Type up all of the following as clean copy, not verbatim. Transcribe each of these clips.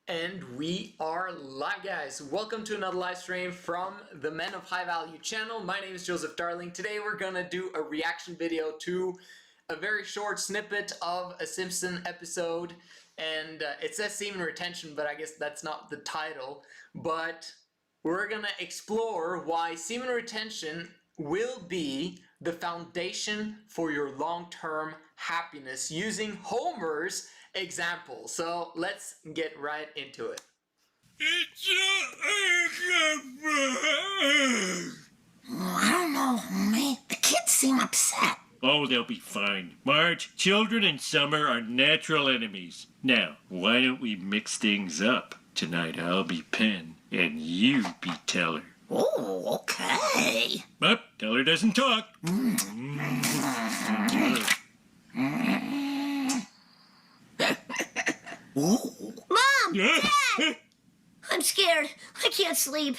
And we are live, guys. Welcome to another live stream from the Men of High Value channel. My name is Joseph Darling. Today we're gonna do a reaction video to a very short snippet of a Simpson episode, and it says semen retention, but I guess that's not the title. But we're gonna explore why semen retention will be the foundation for your long-term happiness using Homer's example. So let's get right into it. I don't know, homie. The kids seem upset. Oh, they'll be fine. Marge, children in summer are natural enemies. Now, why don't we mix things up? Tonight I'll be Penn, and you be Teller. Oh, okay. But Teller doesn't talk. Mom! Dad! I'm scared. I can't sleep.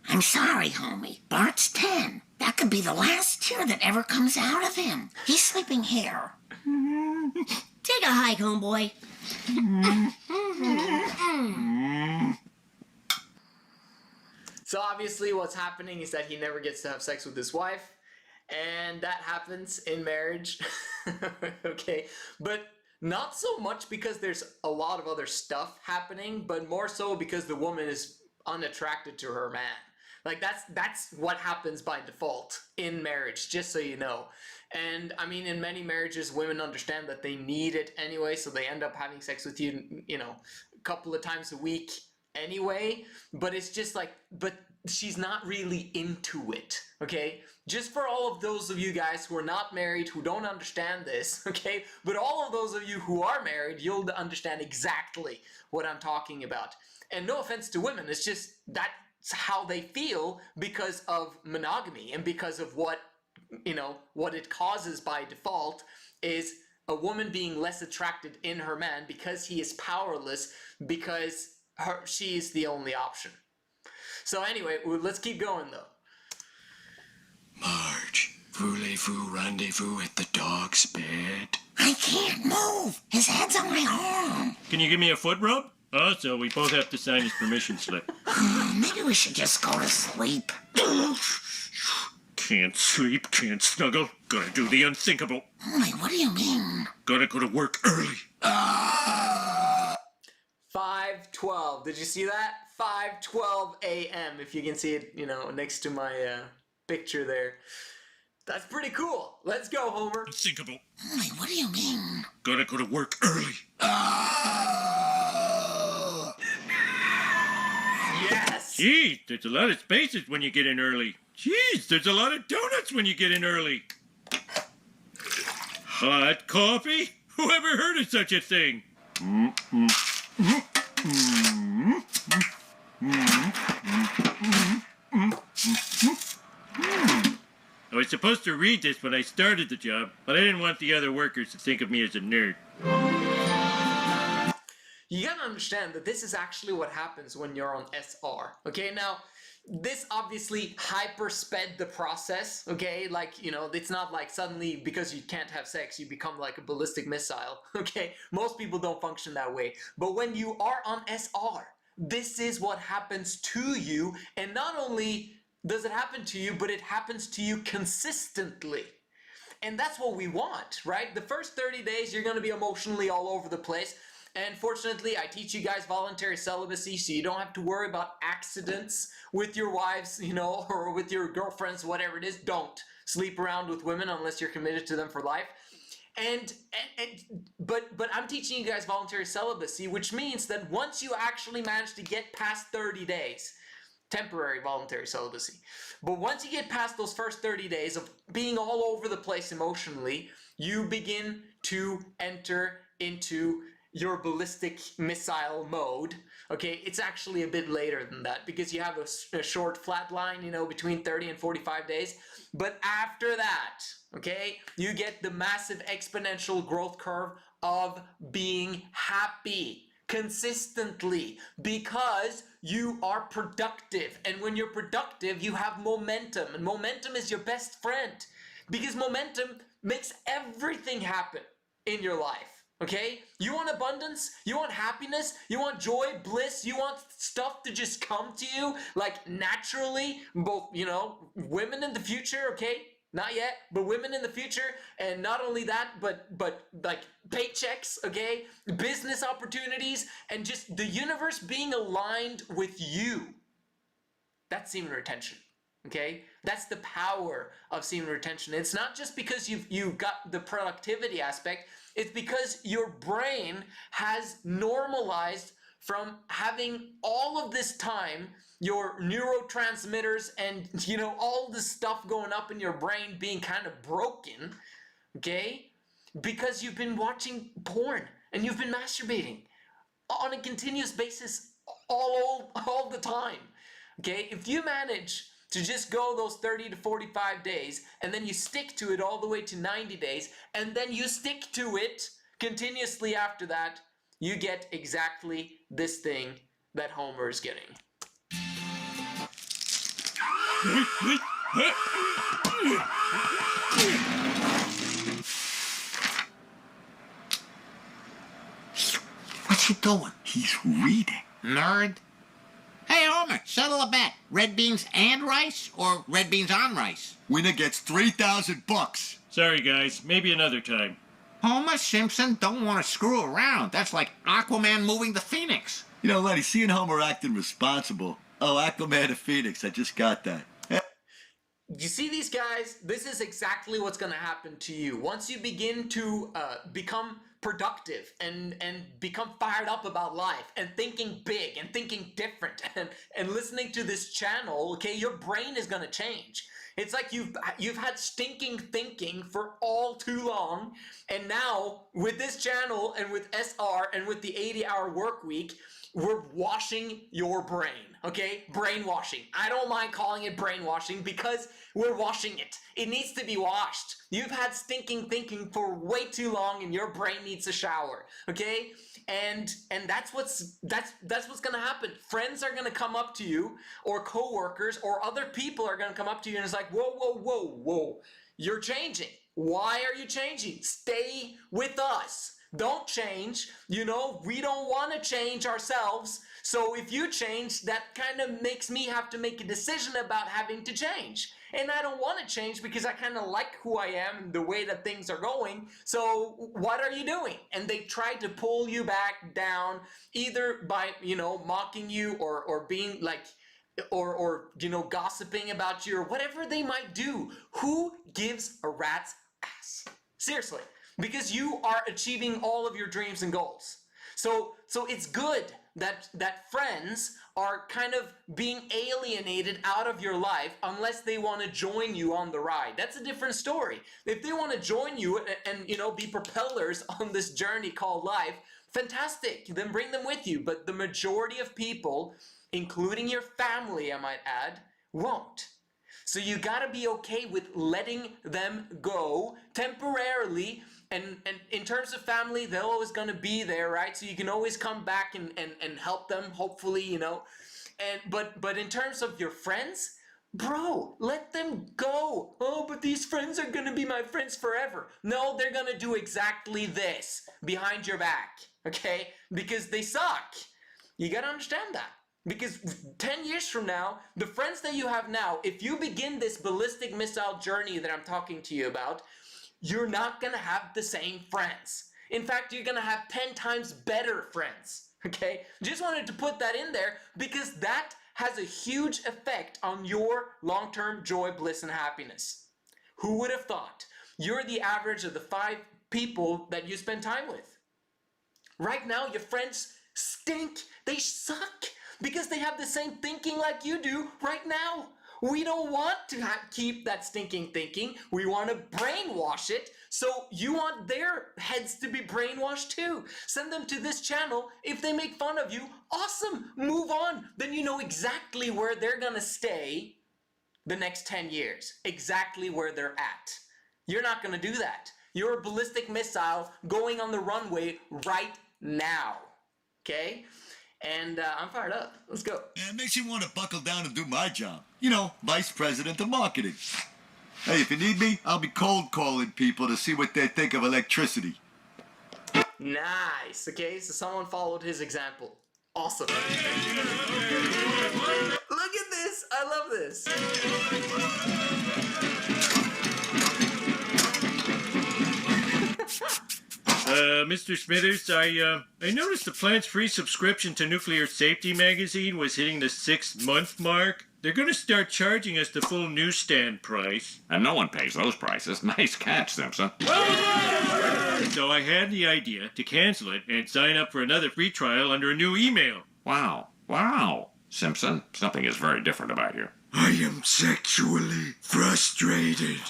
I'm sorry, homie. Bart's 10. That could be the last tear that ever comes out of him. He's sleeping here. Take a hike, homeboy. So obviously what's happening is that he never gets to have sex with his wife, and that happens in marriage. Okay, but not so much because there's a lot of other stuff happening, but more so because the woman is unattracted to her man. Like that's what happens by default in marriage, just so you know. And I mean, in many marriages, women understand that they need it anyway, so they end up having sex with you, you know, a couple of times a week anyway. But it's just like, but she's not really into it, okay? Just for all of those of you guys who are not married, who don't understand this, okay? But all of those of you who are married, you'll understand exactly what I'm talking about. And no offense to women, it's just that's how they feel because of monogamy and because of what, you know, what it causes by default is a woman being less attracted in her man because he is powerless, because she is the only option. So anyway, let's keep going though. Marge, voulez-vous rendezvous at the dog's bed? I can't move. His head's on my arm. Can you give me a foot rub? Also, we both have to sign his permission slip. Maybe we should just go to sleep. Can't sleep, can't snuggle. Gotta do the unthinkable. Homie, what do you mean? Gotta go to work early. 5:12. Did you see that? 5:12 a.m. If you can see it, you know, next to my picture there. That's pretty cool. Let's go, Homer. Unthinkable. Homie, what do you mean? Gotta go to work early. Yes! Gee, there's a lot of spaces when you get in early. Jeez, there's a lot of donuts when you get in early. Hot coffee? Who ever heard of such a thing? I was supposed to read this when I started the job, but I didn't want the other workers to think of me as a nerd. You gotta understand that this is actually what happens when you're on SR. Okay, now this obviously hyper-sped the process, okay? Like, you know, it's not like suddenly because you can't have sex you become like a ballistic missile, okay? Most people don't function that way. But when you are on SR, this is what happens to you, and not only does it happen to you, but it happens to you consistently. And that's what we want, right? The first 30 days you're gonna be emotionally all over the place. And fortunately, I teach you guys voluntary celibacy, so you don't have to worry about accidents with your wives, you know, or with your girlfriends, whatever it is. Don't sleep around with women unless you're committed to them for life. But I'm teaching you guys voluntary celibacy, which means that once you actually manage to get past 30 days, temporary voluntary celibacy, but once you get past those first 30 days of being all over the place emotionally, you begin to enter into your ballistic missile mode. Okay, it's actually a bit later than that because you have a short flat line, you know, between 30 and 45 days. But after that, okay, you get the massive exponential growth curve of being happy consistently because you are productive. And when you're productive, you have momentum, and momentum is your best friend because momentum makes everything happen in your life. Okay? You want abundance? You want happiness? You want joy, bliss? You want stuff to just come to you like naturally? Both, women in the future, okay? Not yet, but women in the future, and not only that, but like paychecks, okay? Business opportunities, and just the universe being aligned with you. That's semen retention. Okay, that's the power of semen retention. It's not just because you've got the productivity aspect. It's because your brain has normalized from having all of this time, your neurotransmitters and all this stuff going up in your brain being kind of broken. Okay, because you've been watching porn and you've been masturbating on a continuous basis all the time. Okay, if you manage to just go those 30 to 45 days, and then you stick to it all the way to 90 days, and then you stick to it continuously after that, you get exactly this thing that Homer is getting. What's he doing? He's reading. Nerd. Hey, Homer, settle a bet. Red beans and rice or red beans on rice? Winner gets $3,000. Sorry, guys. Maybe another time. Homer Simpson don't want to screw around. That's like Aquaman moving the Phoenix. Lenny, seeing Homer acting responsible. Oh, Aquaman to Phoenix. I just got that. You see these guys? This is exactly what's going to happen to you. Once you begin to become productive and become fired up about life and thinking big and thinking different and listening to this channel, okay, your brain is going to change. It's like you've had stinking thinking for all too long, and now with this channel and with SR and with the 80-hour work week, we're washing your brain, okay? Brainwashing. I don't mind calling it brainwashing because we're washing it. It needs to be washed. You've had stinking thinking for way too long and your brain needs a shower, okay? And that's what's gonna happen. Friends are gonna come up to you, or coworkers or other people are gonna come up to you and it's like, whoa, you're changing. Why are you changing? Stay with us. Don't change. We don't want to change ourselves. So if you change, that kind of makes me have to make a decision about having to change. And I don't want to change because I kind of like who I am and the way that things are going. So what are you doing? And they try to pull you back down, either by, mocking you or being like, or gossiping about you or whatever they might do. Who gives a rat's ass? Seriously. Because you are achieving all of your dreams and goals. So it's good that friends are kind of being alienated out of your life unless they want to join you on the ride. That's a different story. If they want to join you and be propellers on this journey called life, fantastic. Then bring them with you. But the majority of people, including your family, I might add, won't. So you gotta be okay with letting them go temporarily. And in terms of family, they're always gonna be there, right? So you can always come back and help them, hopefully, But in terms of your friends, bro, let them go. Oh, but these friends are gonna be my friends forever. No, they're gonna do exactly this behind your back, okay? Because they suck. You gotta understand that. Because 10 years from now, the friends that you have now, if you begin this ballistic missile journey that I'm talking to you about, you're not going to have the same friends. In fact, you're going to have 10 times better friends. Okay? Just wanted to put that in there because that has a huge effect on your long-term joy, bliss, and happiness. Who would have thought? You're the average of the 5 people that you spend time with. Right now, your friends stink. They suck. Because they have the same thinking like you do right now. We don't want to keep that stinking thinking. We want to brainwash it. So you want their heads to be brainwashed too. Send them to this channel. If they make fun of you, awesome. Move on. Then you know exactly where they're going to stay the next 10 years. Exactly where they're at. You're not going to do that. You're a ballistic missile going on the runway right now. Okay? And I'm fired up. Let's go. It makes you want to buckle down and do my job. Vice President of Marketing. Hey, if you need me, I'll be cold calling people to see what they think of electricity. Nice. Okay, so someone followed his example. Awesome. Look at this. I love this. Mr. Smithers, I noticed the plant's free subscription to Nuclear Safety magazine was hitting the 6-month mark. They're going to start charging us the full newsstand price. And no one pays those prices. Nice catch, Simpson. So I had the idea to cancel it and sign up for another free trial under a new email. Wow. Wow. Simpson, something is very different about you. I am sexually frustrated.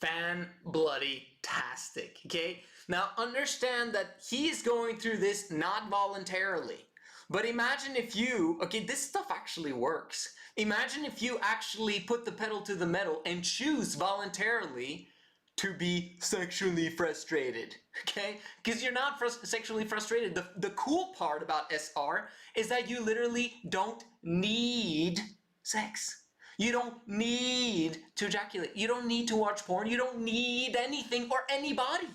Fan-bloody-tastic, okay? Now understand that he's going through this not voluntarily. But imagine if you, okay, this stuff actually works. Imagine if you actually put the pedal to the metal and choose voluntarily to be sexually frustrated, okay? Because you're not sexually frustrated. The cool part about SR is that you literally don't need sex. You don't need to ejaculate. You don't need to watch porn. You don't need anything or anybody.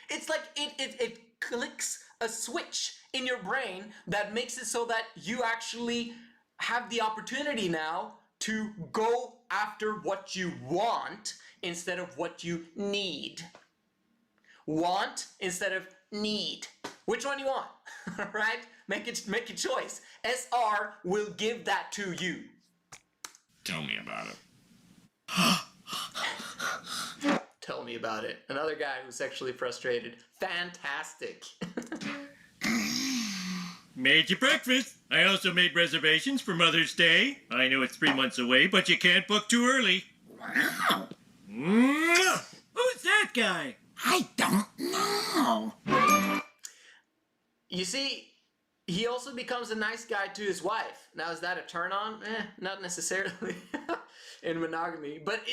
It's like it clicks a switch in your brain that makes it so that you actually have the opportunity now to go after what you want instead of what you need. Want instead of need. Which one you want? Right? Make a choice. SR will give that to you. Tell me about it. Tell me about it. Another guy who's sexually frustrated. Fantastic. Made you breakfast. I also made reservations for Mother's Day. I know it's 3 months away, but you can't book too early. Wow. Who's that guy? I don't know. You see, he also becomes a nice guy to his wife. Now, is that a turn on? Not necessarily in monogamy. But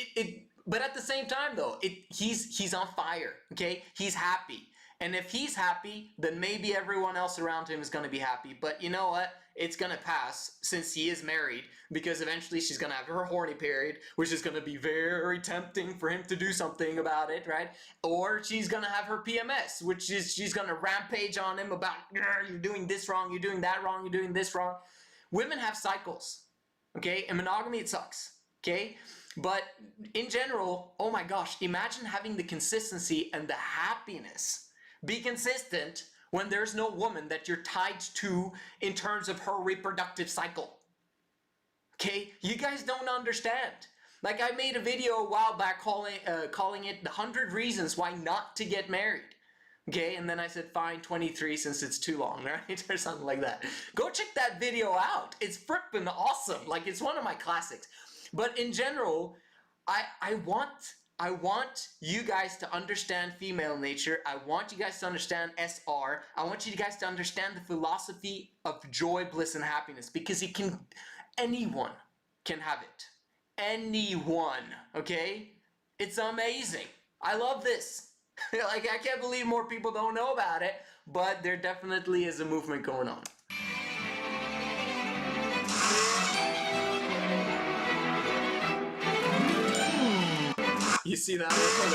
but at the same time, though, he's on fire. Okay, he's happy. And if he's happy, then maybe everyone else around him is going to be happy. But you know what? It's going to pass since he is married, because eventually she's going to have her horny period, which is going to be very tempting for him to do something about it, right? Or she's going to have her PMS, which is she's going to rampage on him about, you're doing this wrong, you're doing that wrong, you're doing this wrong. Women have cycles, okay? In monogamy, it sucks, okay? But in general, oh my gosh, imagine having the consistency and the happiness. Be consistent when there's no woman that you're tied to in terms of her reproductive cycle. Okay? You guys don't understand. Like, I made a video a while back calling it 100 Reasons Why Not to Get Married. Okay? And then I said, fine, 23 since it's too long, right? Or something like that. Go check that video out. It's frippin' awesome. Like, it's one of my classics. But in general, I want you guys to understand female nature. I want you guys to understand SR. I want you guys to understand the philosophy of joy, bliss, and happiness, because anyone can have it. Anyone, okay? It's amazing. I love this. Like, I can't believe more people don't know about it, but there definitely is a movement going on. You see that? Hold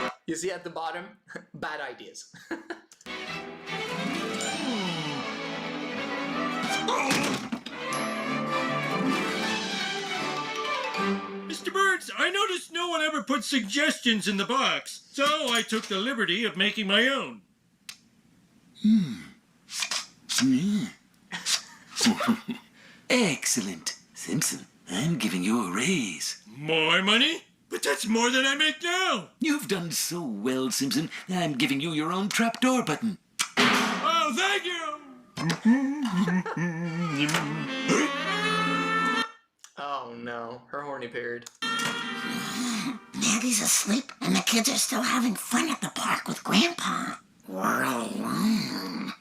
on. You see at the bottom? Bad ideas. Mr. Burns, I noticed no one ever put suggestions in the box, so I took the liberty of making my own. Excellent. Simpson, I'm giving you a raise. More money? But that's more than I make now. You've done so well, Simpson. I'm giving you your own trapdoor button. Oh, thank you. Oh no, her horny period. Maggie's asleep and the kids are still having fun at the park with Grandpa. We're alone.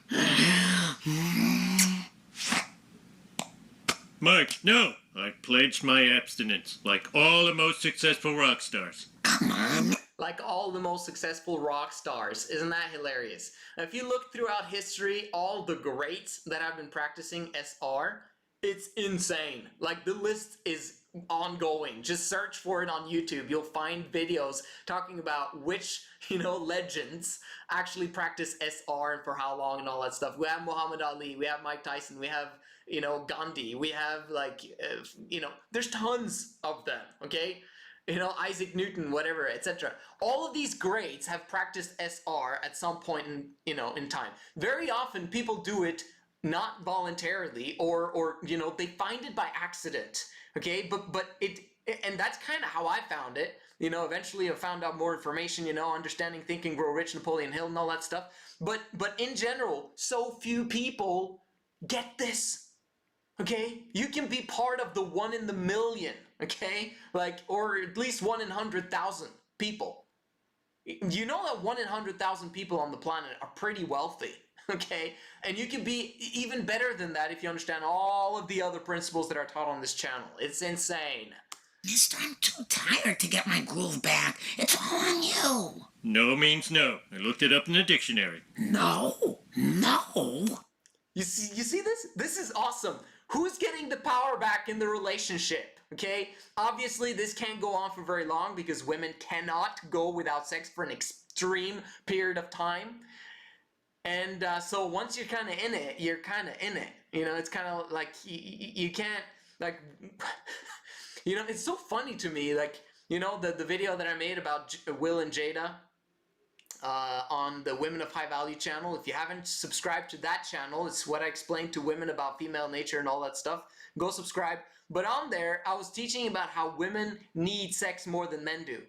Mark, no. I pledged my abstinence, like all the most successful rock stars. Come on. Like all the most successful rock stars. Isn't that hilarious? If you look throughout history, all the greats that have been practicing SR, It's insane. Like, the list is ongoing. Just search for it on YouTube. You'll find videos talking about which, legends actually practice SR and for how long and all that stuff. We have Muhammad Ali, we have Mike Tyson, we have, Gandhi, we have, there's tons of them, okay? Isaac Newton, whatever, etc. All of these greats have practiced SR at some point in time. Very often people do it not voluntarily, or they find it by accident, okay? But and that's kind of how I found it. Eventually I found out more information, Understanding, Think and Grow Rich, Napoleon Hill, and all that stuff. But in general, so few people get this. Okay, you can be part of the 1 in the million, okay? Or at least 1 in 100,000 people. You know that 1 in 100,000 people on the planet are pretty wealthy, okay? And you can be even better than that if you understand all of the other principles that are taught on this channel. It's insane. Mister, I'm too tired to get my groove back. It's all on you. No means no. I looked it up in the dictionary. No. You see this? This is awesome. Who's getting the power back in the relationship? Okay? Obviously, this can't go on for very long because women cannot go without sex for an extreme period of time. And so once you're kind of in it, you're kind of in it. It's kind of like you can't, like, it's so funny to me. Like, the video that I made about Will and Jada on the Women of High Value channel. If you haven't subscribed to that channel, it's what I explained to women about female nature and all that stuff. Go subscribe. But on there, I was teaching about how women need sex more than men do.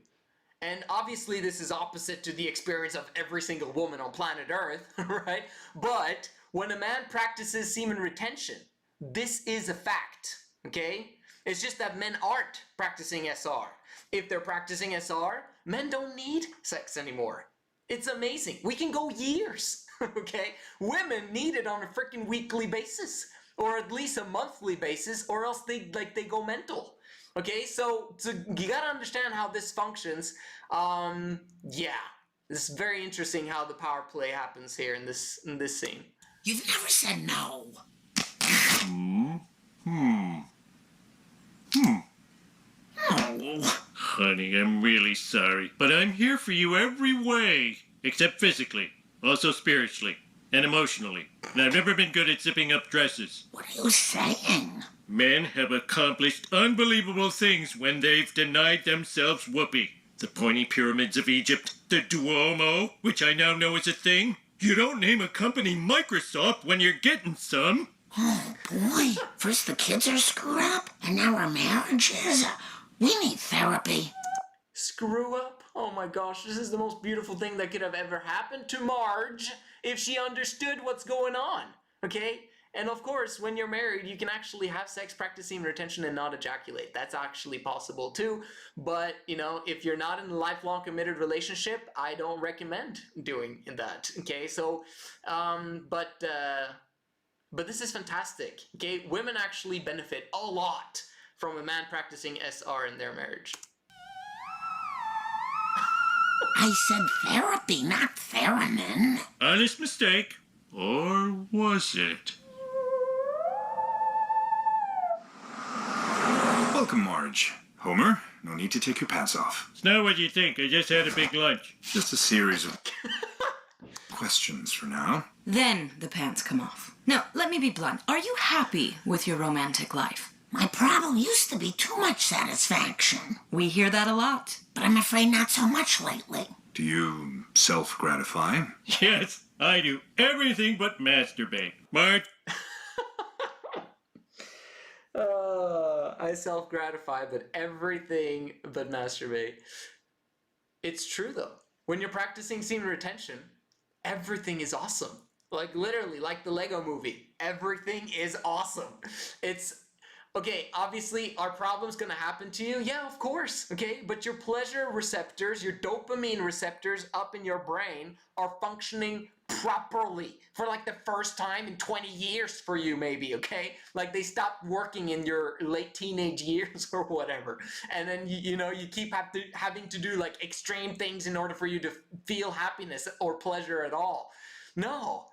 And obviously this is opposite to the experience of every single woman on planet Earth, right? But when a man practices semen retention, this is a fact, okay? It's just that men aren't practicing SR. If they're practicing SR, men don't need sex anymore. It's amazing. We can go years, okay? Women need it on a freaking weekly basis, or at least a monthly basis, or else they go mental. Okay, so you gotta understand how this functions. Yeah, it's very interesting how the power play happens here in this scene. You've never said no. Oh. Honey, I'm really sorry, but I'm here for you every way, except physically, also spiritually, and emotionally. And I've never been good at zipping up dresses. What are you saying? Men have accomplished unbelievable things when they've denied themselves whoopee. The pointy pyramids of Egypt, the Duomo, which I now know is a thing. You don't name a company Microsoft when you're getting some. Oh, boy. First the kids are screwed up, and now our marriage is... We need therapy. Screw up? Oh my gosh, this is the most beautiful thing that could have ever happened to Marge if she understood what's going on, okay? And of course, when you're married, you can actually have sex, practice semen retention, and not ejaculate. That's actually possible too. But, if you're not in a lifelong committed relationship, I don't recommend doing that, okay? So, but this is fantastic, okay? Women actually benefit a lot from a man practicing SR in their marriage. I said therapy, not theremin. Honest mistake. Or was it? Welcome, Marge. Homer, no need to take your pants off. It's not what you think. I just had a big lunch. Just a series of questions for now. Then the pants come off. Now, let me be blunt. Are you happy with your romantic life? My problem used to be too much satisfaction. We hear that a lot. But I'm afraid not so much lately. Do you self-gratify? Yes, I do everything but masturbate. Marge? I self-gratify, but everything but masturbate. It's true though. When you're practicing semen retention, everything is awesome. Like literally, like the Lego movie. Everything is awesome. It's okay, obviously, are problems gonna happen to you? Yeah, of course, okay? But your pleasure receptors, your dopamine receptors up in your brain are functioning properly for like the first time in 20 years for you maybe, okay? Like they stopped working in your late teenage years or whatever. And then, you keep having to do like extreme things in order for you to feel happiness or pleasure at all. No.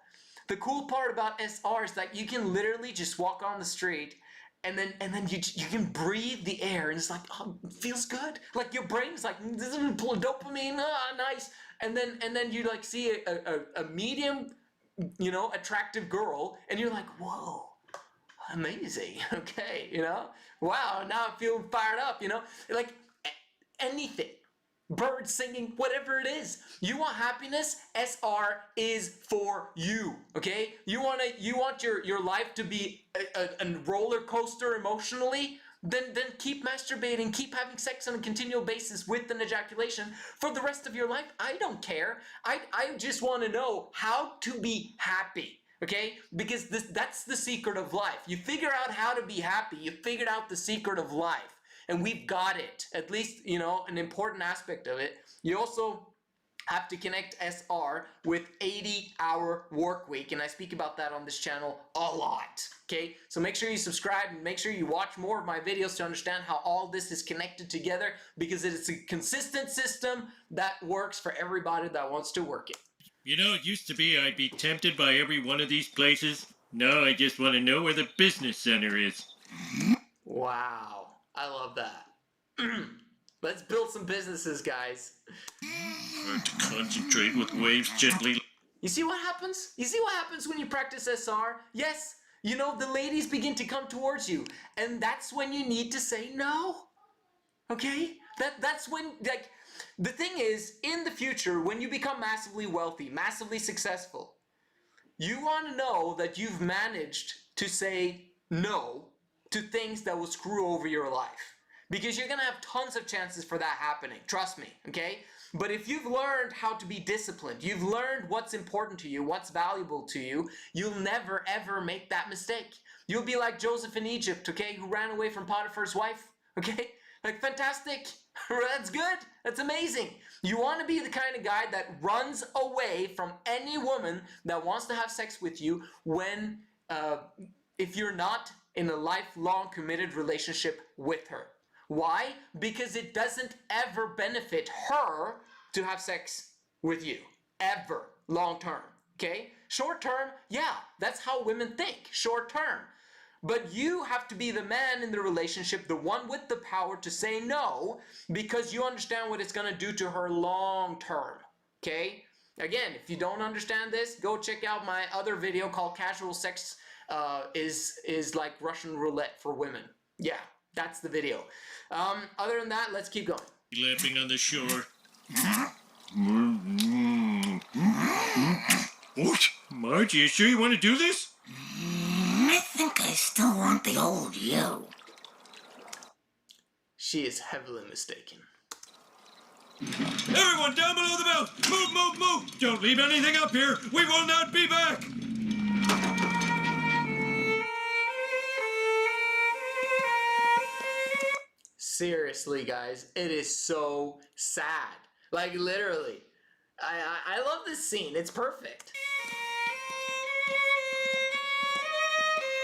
The cool part about SR is that you can literally just walk on the street and then you can breathe the air, and it's like, oh, it feels good. Like your brain's like, this is dopamine, nice. And then you like see a medium, attractive girl, and you're like, whoa, amazing. Okay, wow, now I feel fired up. Like anything. Birds singing, whatever it is. You want happiness? SR is for you, okay? You want your life to be a roller coaster emotionally? Then keep masturbating, keep having sex on a continual basis with an ejaculation for the rest of your life. I don't care. I just want to know how to be happy, okay? Because that's the secret of life. You figure out how to be happy, you figured out the secret of life. And we've got it, at least, an important aspect of it. You also have to connect SR with 80-hour work week, and I speak about that on this channel a lot, okay? So make sure you subscribe and make sure you watch more of my videos to understand how all this is connected together, because it is a consistent system that works for everybody that wants to work it. It used to be I'd be tempted by every one of these places. Now I just want to know where the business center is. Wow. I love that. Let's build some businesses, guys. Hard to concentrate with waves gently. You see what happens? You see what happens when you practice SR? Yes, the ladies begin to come towards you. And that's when you need to say no. Okay? That's when, the thing is, in the future, when you become massively wealthy, massively successful, you want to know that you've managed to say no to things that will screw over your life. Because you're going to have tons of chances for that happening. Trust me, okay? But if you've learned how to be disciplined, you've learned what's important to you, what's valuable to you, you'll never ever make that mistake. You'll be like Joseph in Egypt, okay? Who ran away from Potiphar's wife, okay? Like, fantastic. That's good. That's amazing. You want to be the kind of guy that runs away from any woman that wants to have sex with you when, if you're not in a lifelong committed relationship with her. Why? Because it doesn't ever benefit her to have sex with you. Ever. Long term. Okay? Short term, yeah, that's how women think. Short term. But you have to be the man in the relationship, the one with the power to say no, because you understand what it's going to do to her long term. Okay? Again, if you don't understand this, go check out my other video called Casual Sex is like Russian roulette for women. Yeah, that's the video. Other than that, let's keep going. Lapping on the shore. What? Marge, you sure you want to do this? I think I still want the old you. She is heavily mistaken. Everyone down below the belt! Move, move, move! Don't leave anything up here! We will not be back! Seriously, guys, it is so sad. Like, literally. I love this scene. It's perfect.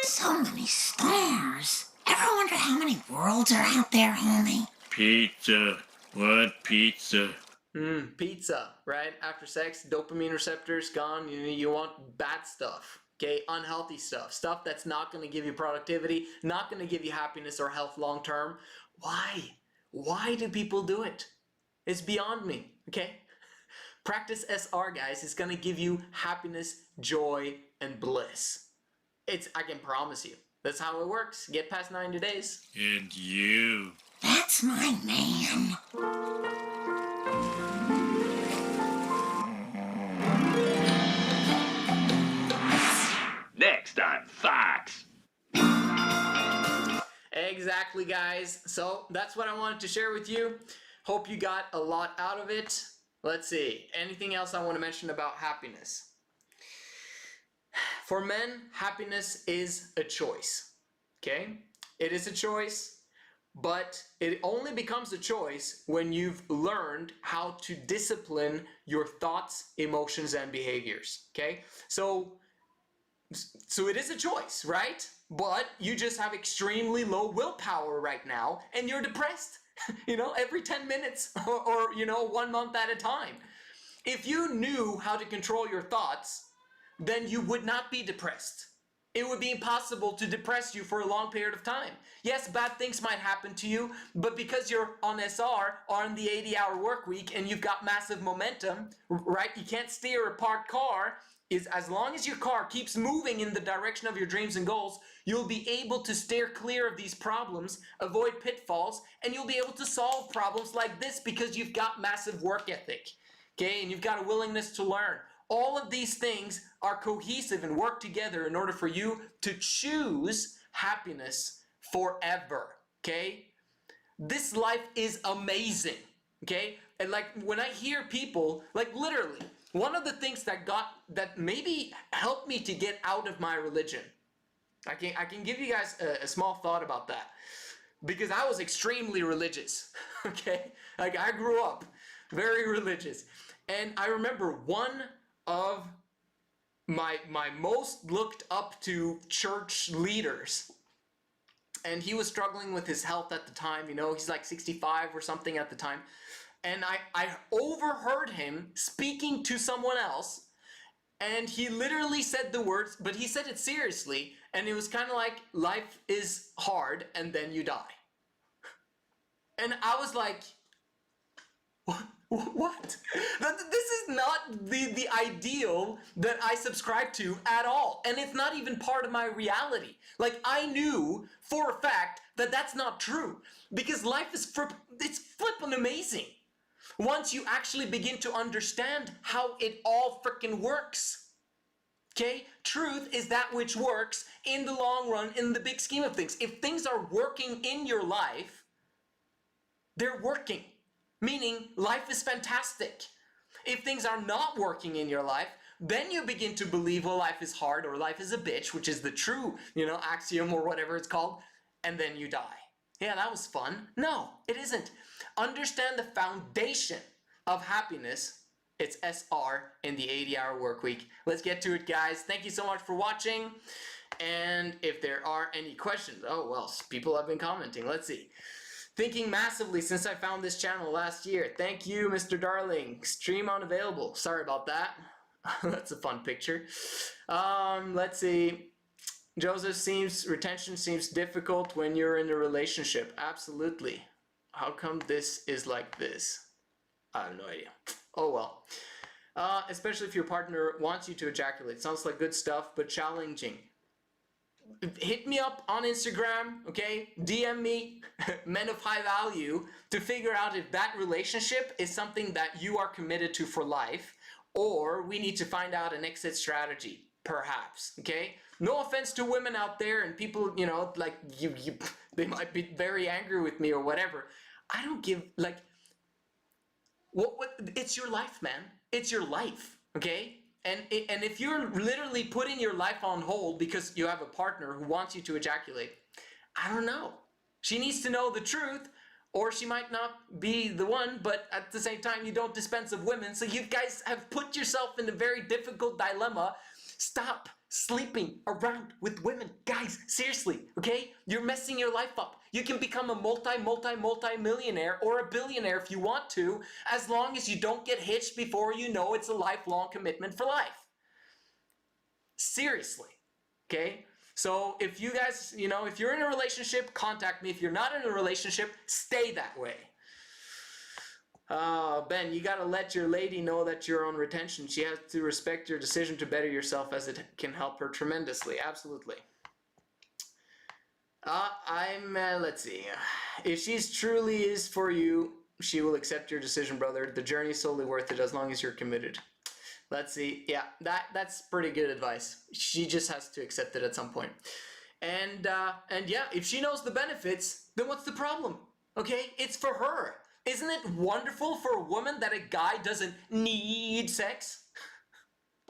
So many stars. Ever wonder how many worlds are out there, homie? Pizza. What pizza? Pizza, right? After sex, dopamine receptors gone. You want bad stuff. Okay, unhealthy stuff. Stuff that's not going to give you productivity, not going to give you happiness or health long term. Why? Why do people do it? It's beyond me, okay? Practice SR, guys, is going to give you happiness, joy, and bliss. I can promise you. That's how it works. Get past 90 days. And you. That's my man. Next on Fox. Exactly, guys. So that's what I wanted to share with you. Hope you got a lot out of it. Let's see. Anything else I want to mention about happiness? For men, happiness is a choice. Okay? It is a choice, but it only becomes a choice when you've learned how to discipline your thoughts, emotions, and behaviors. Okay? So it is a choice, right? But you just have extremely low willpower right now, and you're depressed, every 10 minutes or 1 month at a time. If you knew how to control your thoughts, then you would not be depressed. It would be impossible to depress you for a long period of time. Yes, bad things might happen to you, but because you're on SR, on the 80-hour work week, and you've got massive momentum, right? You can't steer a parked car. Is as long as your car keeps moving in the direction of your dreams and goals, you'll be able to steer clear of these problems, avoid pitfalls, and you'll be able to solve problems like this because you've got massive work ethic, okay? And you've got a willingness to learn. All of these things are cohesive and work together in order for you to choose happiness forever, okay? This life is amazing, okay? And like when I hear people, like literally, one of the things that maybe helped me to get out of my religion, I can give you guys a small thought about that, because I was extremely religious, okay? Like I grew up very religious, and I remember one of my most looked up to church leaders, and he was struggling with his health at the time, you know, he's like 65 or something at the time, and I overheard him speaking to someone else, and he literally said the words, but he said it seriously, and it was kind of like, life is hard and then you die. And I was like, what? This is not the ideal that I subscribe to at all. And it's not even part of my reality. Like, I knew for a fact that that's not true. Because life is it's flippin' amazing. Once you actually begin to understand how it all frickin' works. Okay? Truth is that which works in the long run, in the big scheme of things. If things are working in your life, they're working. Meaning, life is fantastic. If things are not working in your life, then you begin to believe, well, life is hard or life is a bitch, which is the true, axiom or whatever it's called, and then you die. Yeah, that was fun. No, it isn't. Understand the foundation of happiness. It's SR in the 80-hour work week. Let's get to it, guys. Thank you so much for watching. And if there are any questions, oh, well, people have been commenting. Let's see. Thinking massively since I found this channel last year. Thank you, Mr. Darling. Stream unavailable. Sorry about that. That's a fun picture. Let's see. Joseph, retention seems difficult when you're in a relationship. Absolutely. How come this is like this? I have no idea. Oh well. Especially if your partner wants you to ejaculate. Sounds like good stuff, but challenging. Hit me up on Instagram, okay? DM me, men of high value, to figure out if that relationship is something that you are committed to for life, or we need to find out an exit strategy, perhaps, okay? No offense to women out there and people, like they might be very angry with me or whatever. I don't give, like, what it's your life, man. It's your life, okay? And if you're literally putting your life on hold because you have a partner who wants you to ejaculate, I don't know. She needs to know the truth, or she might not be the one, but at the same time, you don't dispense of women, so you guys have put yourself in a very difficult dilemma. Stop sleeping around with women. Guys, seriously, okay? You're messing your life up. You can become a multi-millionaire or a billionaire if you want to, as long as you don't get hitched before you know it's a lifelong commitment for life. Seriously, okay? So if you guys, if you're in a relationship, contact me. If you're not in a relationship, stay that way. Ben, you gotta let your lady know that you're on retention. She has to respect your decision to better yourself, as it can help her tremendously. Absolutely. Let's see. If she's truly is for you, she will accept your decision, brother. The journey is solely worth it as long as you're committed. Let's see. Yeah, that's pretty good advice. She just has to accept it at some point. And yeah, if she knows the benefits, then what's the problem? Okay, it's for her. Isn't it wonderful for a woman that a guy doesn't need sex?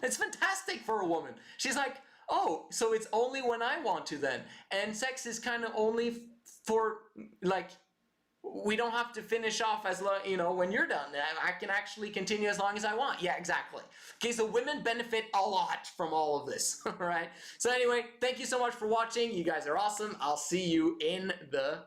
It's fantastic for a woman. She's like, oh, so it's only when I want to then. And sex is kind of only for, like, we don't have to finish off as long, when you're done. I can actually continue as long as I want. Yeah, exactly. Okay, so women benefit a lot from all of this, all right? So anyway, thank you so much for watching. You guys are awesome. I'll see you in the